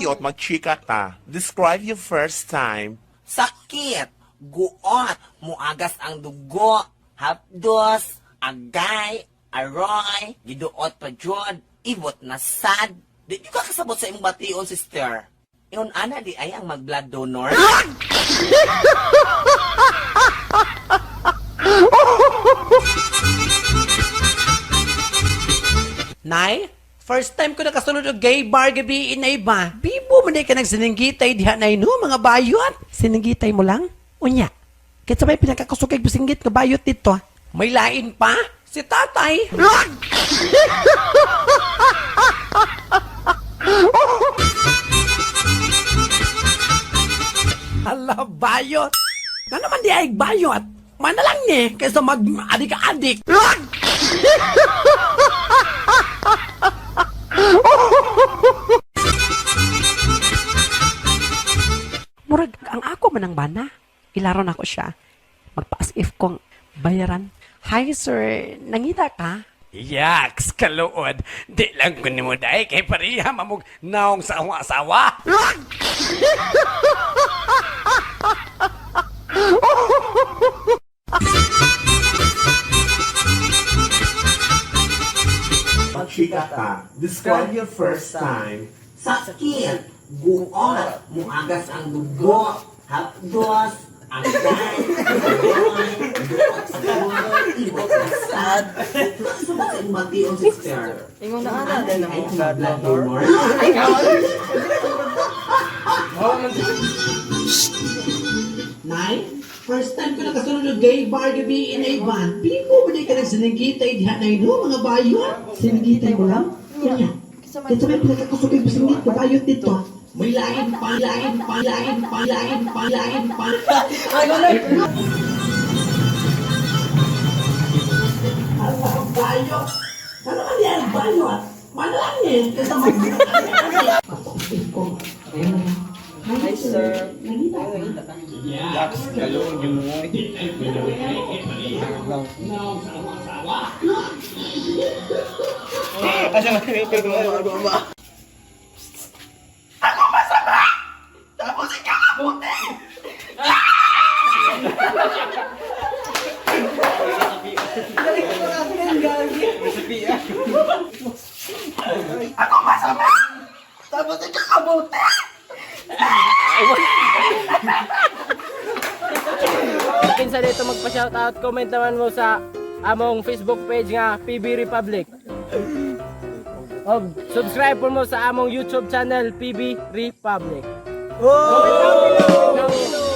bayot, magchika ta. Describe your first time. Sakit, guot, muagas ang dugo, hapdos, agay, aroy, giduot pa jud, ibot na sad. Di ka kasabot sa imong bation, sister. Iyon ana di ay ang mag-blood donor. Nay, first time ko nakasunod og gay bar gabi inay ba? Bibo man ka nagsininggitay diha nay no mga bayot. Sininggitay mo lang? Unya. Kitsa may pinakakusugay businggit nga bayot dito. May lain pa? Si tatay. Hala, bayot. Na naman di ay bayot. Mana lang ni, kaysa mag-adik-adik. Murag, ang ako man ang bana. Ilaron ako siya. Magpa-as if kong bayaran. Hi, sir. Nangita ka? Yaks, kaluod. Di lang ko ni mo dahi kay pariha mamug naong sa akong asawa. Magchika ta. Describe your first time. Sakit, guot, muagas ang dugo, hapdos, agay, aroy, giduot sa dugo, ibot na sad. Kasabot sa imong bation, sister. Ingon na ana din ang blood donor. Nay, first time ko nakasunod ng gay bar gabi in Ivan. Pipo mo di ka nagsinigitay diha na ino, mga bayot. Sinigitay mo lang? Kanya. Kaya may pinakakusugay mo sinigit na bayot dito. May lain pa, lain pa, lain pa, lain pa, lain pa. Ang bayot. Ano man yan, bayot? Manalangin. Kasi mag-bayot. Hi, sir. Yaks, kaluod yung mo. Asa na ito mo? Kinsa dito magpa-shoutout, comment naman mo sa among Facebook page nga PB Republic. Subscribe po mo sa among YouTube channel PB Republic. Comment down below.